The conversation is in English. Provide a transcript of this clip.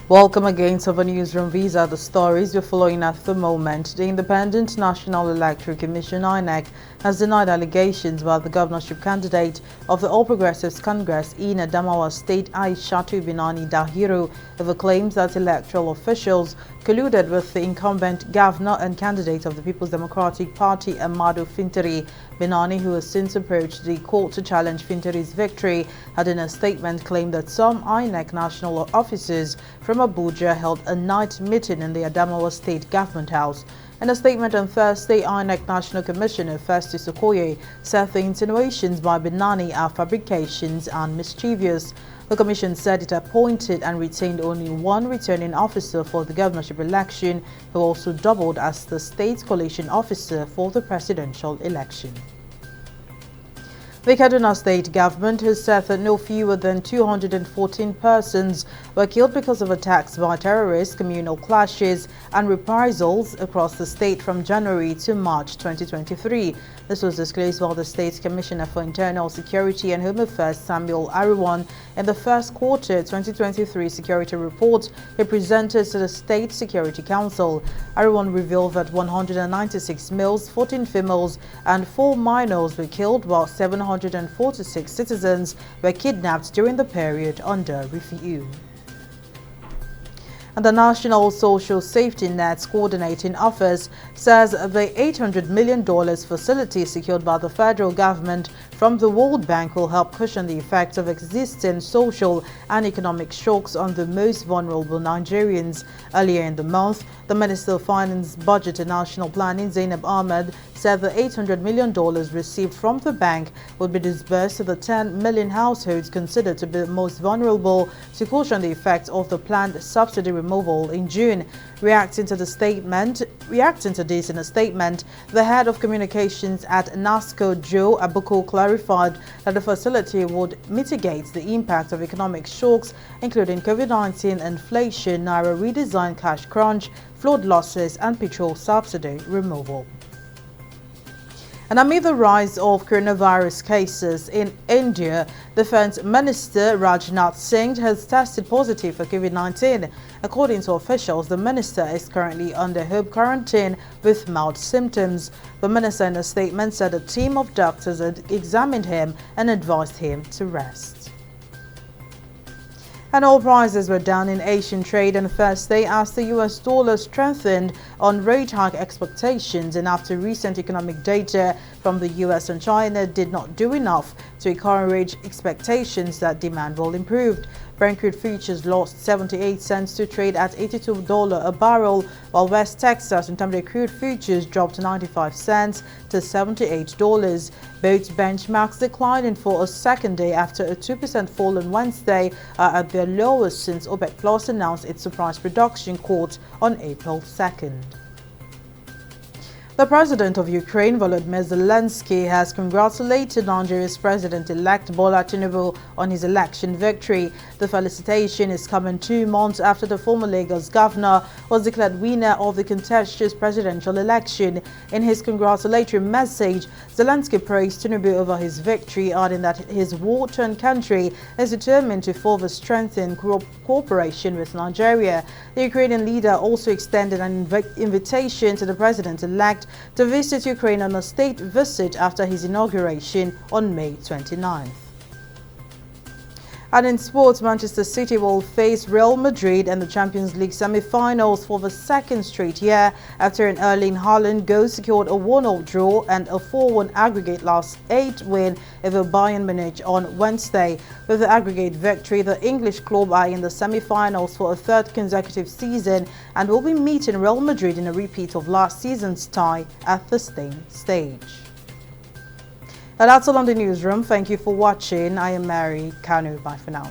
Welcome again to the newsroom. These are the stories we're following at the moment. The Independent National Electoral Commission (INEC) has denied allegations by the governorship candidate of the All Progressives Congress in Adamawa State, Aishatu Binani Dahiru, over claims that electoral officials colluded with the incumbent governor and candidate of the People's Democratic Party, Amadu Fintiri. Binani, who has since approached the court to challenge Fintiri's victory, had in a statement claimed that some INEC national officers from Abuja held a night meeting in the Adamawa State Government House. In a statement on Thursday, INEC National Commissioner Festus Okoye said the insinuations by Binani are fabrications and mischievous. The commission said it appointed and retained only one returning officer for the governorship election, who also doubled as the state's coalition officer for the presidential election. The Kaduna State government has said that no fewer than 214 persons were killed because of attacks by terrorists, communal clashes and reprisals across the state from January to March 2023. This was disclosed by the State's Commissioner for Internal Security and Home Affairs, Samuel Ariwan, in the first quarter 2023 security report he presented to the State Security Council. Ariwan revealed that 196 males, 14 females and 4 minors were killed, while 746 citizens were kidnapped during the period under review. And the National Social Safety Net's Coordinating Office says the $800 million facility secured by the federal government from the World Bank will help cushion the effects of existing social and economic shocks on the most vulnerable Nigerians. Earlier in the month, the Minister of Finance, Budget and National Planning, Zainab Ahmed, said the $800 million received from the bank would be disbursed to the 10 million households considered to be the most vulnerable to cushion the effects of the planned subsidy removal in June. Reacting to this in a statement, the head of communications at NASCO, Joe Abuko, clarified that the facility would mitigate the impact of economic shocks, including COVID-19, inflation, Naira redesign, cash crunch, flood losses, and petrol subsidy removal. And amid the rise of coronavirus cases in India, Defense Minister Rajnath Singh has tested positive for COVID-19. According to officials, the minister is currently under home quarantine with mild symptoms. The minister in a statement said a team of doctors had examined him and advised him to rest. And oil prices were down in Asian trade on Thursday as the US dollar strengthened on rate hike expectations, and after recent economic data from the US and China did not do enough to encourage expectations that demand will improve. Brent crude futures lost 78 cents to trade at $82 a barrel, while West Texas Intermediate crude futures dropped 95 cents to $78. Both benchmarks declining for a second day after a 2% fall on Wednesday are at their lowest since OPEC Plus announced its surprise production quote on April 2nd. The president of Ukraine, Volodymyr Zelensky, has congratulated Nigeria's president-elect Bola Tinubu on his election victory. The felicitation is coming 2 months after the former Lagos governor was declared winner of the contentious presidential election. In his congratulatory message, Zelensky praised Tinubu over his victory, adding that his war-torn country is determined to further strengthen cooperation with Nigeria. The Ukrainian leader also extended an invitation to the president-elect to visit Ukraine on a state visit after his inauguration on May 29th. And in sports, Manchester City will face Real Madrid in the Champions League semi-finals for the second straight year after an Erling Haaland goal secured a 1-1 draw and a 4-1 aggregate last 8 win over Bayern Munich on Wednesday. With the aggregate victory, the English club are in the semi-finals for a third consecutive season and will be meeting Real Madrid in a repeat of last season's tie at the same stage. Now that's all on the newsroom. Thank you for watching. I am Mary Kanu. Bye for now.